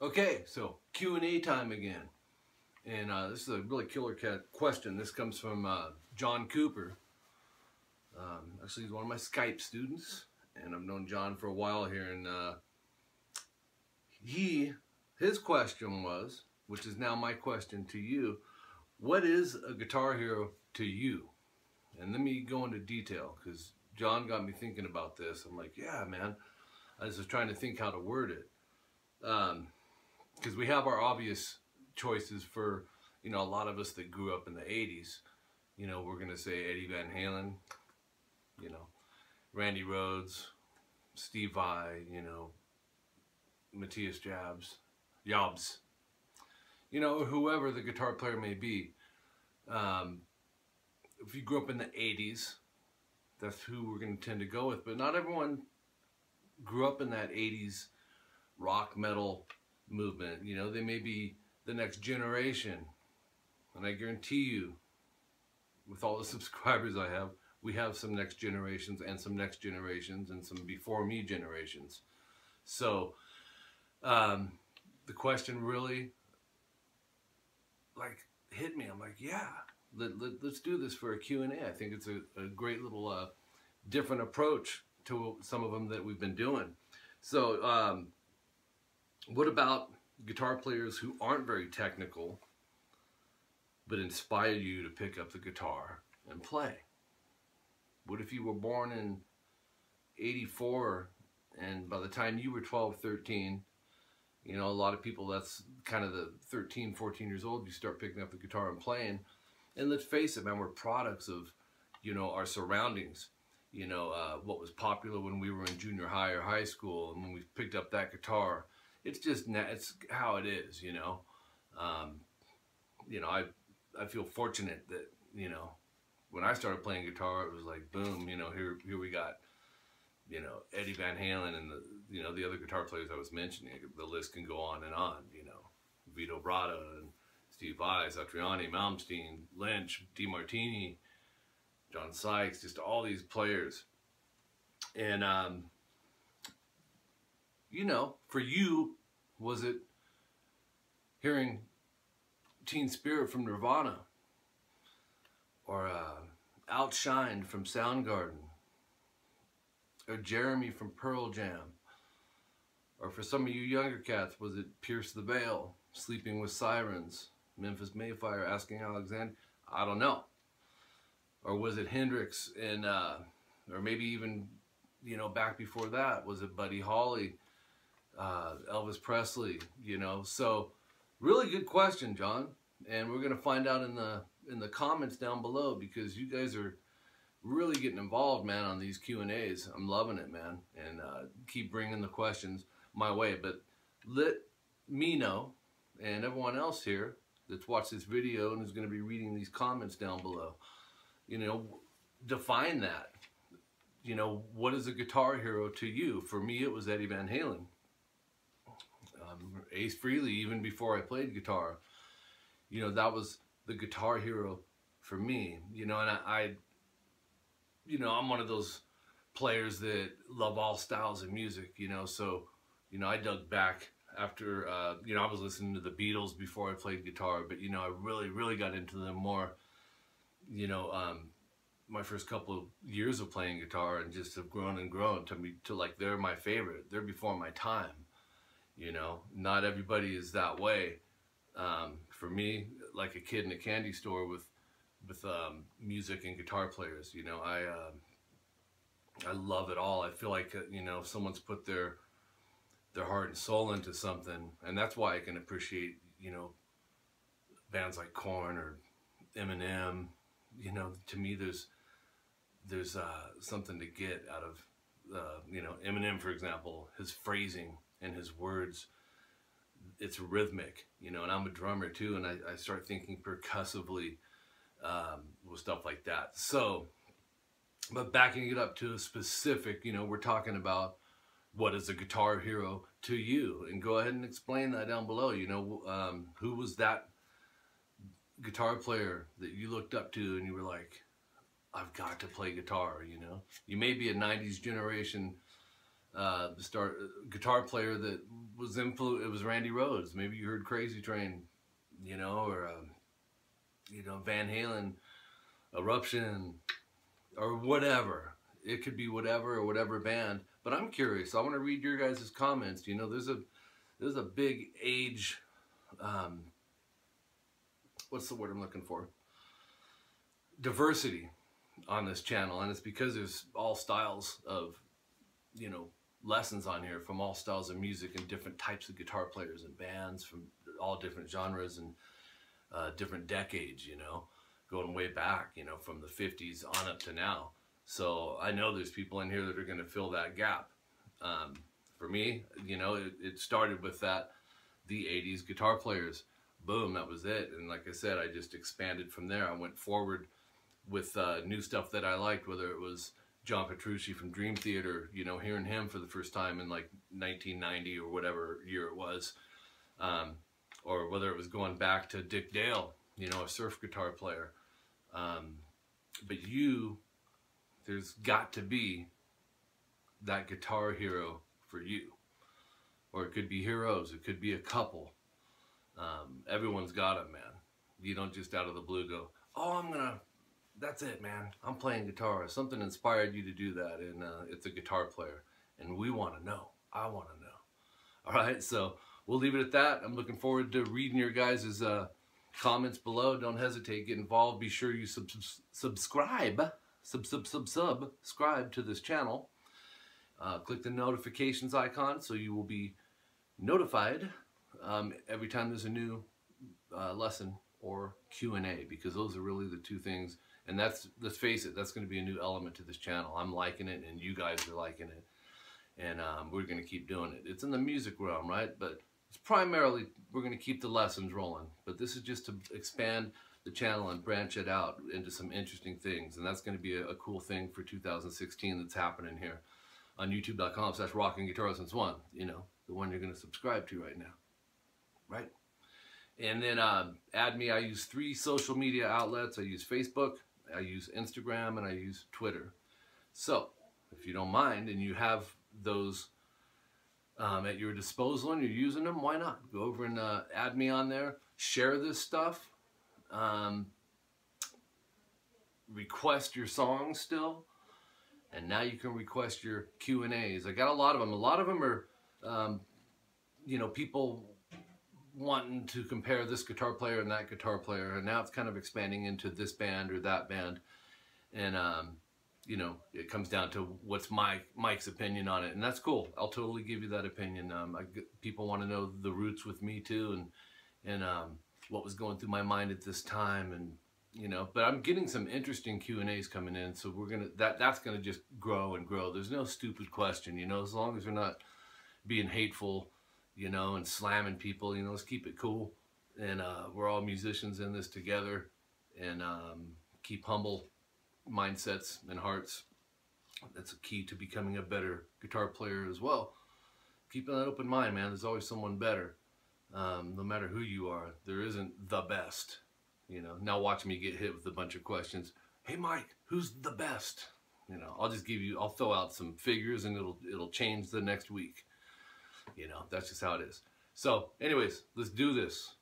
Okay, so Q&A time again. And this is a really killer question. This comes from John Cooper. Actually, he's one of my Skype students, and I've known John for a while here. And his question was, which is now my question to you, what is a guitar hero to you? And let me go into detail, because John got me thinking about this. I'm like, yeah, man. I was just trying to think how to word it. Because we have our obvious choices for, you know, a lot of us that grew up in the 80s. You know, we're going to say Eddie Van Halen, you know, Randy Rhoads, Steve Vai, you know, Matthais Jabs, you know, or whoever the guitar player may be. If you grew up in the 80s, that's who we're going to tend to go with. But not everyone grew up in that 80s rock metal movement. You know, they may be the next generation. And I guarantee you, with all the subscribers I have, we have some next generations and some next generations and some before me generations. So the question really like hit me. I'm like, yeah, let's do this for a Q&A. I think it's a great little different approach to some of them that we've been doing. So what about guitar players who aren't very technical but inspire you to pick up the guitar and play? What if you were born in '84 and by the time you were 12, 13, you know, a lot of people, that's kind of the 13, 14 years old, you start picking up the guitar and playing. And let's face it, man, we're products of, you know, our surroundings. You know, what was popular when we were in junior high or high school, and when we picked up that guitar, it's just, it's how it is, you know. You know, I feel fortunate that, you know, when I started playing guitar, it was like, boom, you know, here we got, you know, Eddie Van Halen and the, you know, the other guitar players I was mentioning. The list can go on and on, you know, Vito Bratta and Steve Vai, Malmsteen, Lynch, DeMartini, John Sykes, just all these players. And, you know, for you, was it hearing Teen Spirit from Nirvana? Or Outshined from Soundgarden? Or Jeremy from Pearl Jam? Or for some of you younger cats, was it Pierce the Veil, Sleeping with Sirens, Memphis Mayfire, Asking Alexander? I don't know. Or was it Hendrix and, or maybe even, you know, back before that, was it Buddy Holly, Elvis Presley, you know? So, really good question, John. And we're going to find out in the comments down below, because you guys are really getting involved, man, on these Q&As. I'm loving it, man. And keep bringing the questions my way. But let me know, and everyone else here that's watched this video and is going to be reading these comments down below, you know, define that. You know, what is a guitar hero to you? For me, it was Eddie Van Halen. Ace Frehley, even before I played guitar. You know, that was the guitar hero for me. You know, and I you know, I'm one of those players that love all styles of music, you know. So, you know, I dug back after, you know, I was listening to the Beatles before I played guitar. But, you know, I really got into them more, you know, my first couple of years of playing guitar, and just have grown and grown to like, they're my favorite. They're before my time, you know. Not everybody is that way. For me, like a kid in a candy store with music and guitar players, you know, I love it all. I feel like, you know, if someone's put their heart and soul into something, and that's why I can appreciate, you know, bands like Korn or Eminem. You know, to me, there's something to get out of, you know, Eminem, for example, his phrasing and his words. It's rhythmic, you know, and I'm a drummer too, and I start thinking percussively with stuff like that. So, but backing it up to a specific, you know, we're talking about what is a guitar hero to you, and go ahead and explain that down below. You know, who was that guitar player that you looked up to and you were like, I've got to play guitar, you know? You may be a 90s generation guitar player that it was Randy Rhoads. Maybe you heard Crazy Train, you know, or you know, Van Halen, Eruption, or whatever. It could be whatever or whatever band. But I'm curious. I want to read your guys' comments. You know, there's a big age. What's the word I'm looking for? Diversity on this channel, and it's because there's all styles of, you know, lessons on here from all styles of music and different types of guitar players and bands from all different genres and different decades, you know, going way back, you know, from the 50s on up to now. So I know there's people in here that are going to fill that gap. For me, you know, it started with the 80s guitar players. Boom, that was it. And like I said, I just expanded from there. I went forward with new stuff that I liked, whether it was John Petrucci from Dream Theater, you know, hearing him for the first time in like 1990 or whatever year it was, or whether it was going back to Dick Dale, you know, a surf guitar player. But there's got to be that guitar hero for you. Or it could be heroes, it could be a couple. Everyone's got them, man. You don't just out of the blue go, oh, that's it, man. I'm playing guitar. Something inspired you to do that, and it's a guitar player. And we want to know. I want to know. All right, so we'll leave it at that. I'm looking forward to reading your guys' comments below. Don't hesitate. Get involved. Be sure you subscribe. Subscribe to this channel. Click the notifications icon so you will be notified every time there's a new lesson or Q&A, because those are really the two things. And that's, let's face it, that's going to be a new element to this channel. I'm liking it, and you guys are liking it. And we're going to keep doing it. It's in the music realm, right? But it's primarily, we're going to keep the lessons rolling. But this is just to expand the channel and branch it out into some interesting things. And that's going to be a cool thing for 2016 that's happening here on youtube.com/rockinguitarlessons1. You know, the one you're going to subscribe to right now. Right? And then add me. I use 3 social media outlets. I use Facebook, I use Instagram, and I use Twitter. So if you don't mind and you have those at your disposal and you're using them, why not? Go over and add me on there. Share this stuff. Request your songs still. And now you can request your Q&As. I got a lot of them. A lot of them are, you know, people wanting to compare this guitar player and that guitar player, and now it's kind of expanding into this band or that band, and you know, it comes down to what's Mike's opinion on it, and that's cool. I'll totally give you that opinion. People want to know the roots with me too, and what was going through my mind at this time, and you know. But I'm getting some interesting Q&As coming in, so we're gonna that's gonna just grow and grow. There's no stupid question, you know, as long as we're not being hateful, you know, and slamming people, you know, let's keep it cool. And we're all musicians in this together, and keep humble mindsets and hearts. That's a key to becoming a better guitar player as well. Keeping that open mind, man. There's always someone better. No matter who you are, there isn't the best. You know, now watch me get hit with a bunch of questions. Hey Mike, who's the best? You know, I'll throw out some figures, and it'll change the next week. You know, that's just how it is. So, anyways, let's do this.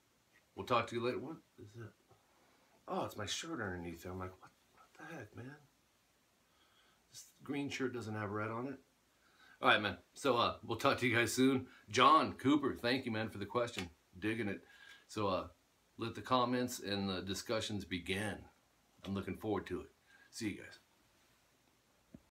We'll talk to you later. What is that? Oh, it's my shirt underneath there. I'm like, what the heck, man? This green shirt doesn't have red on it. All right, man. So, we'll talk to you guys soon. John Cooper, thank you, man, for the question. Digging it. So, let the comments and the discussions begin. I'm looking forward to it. See you guys.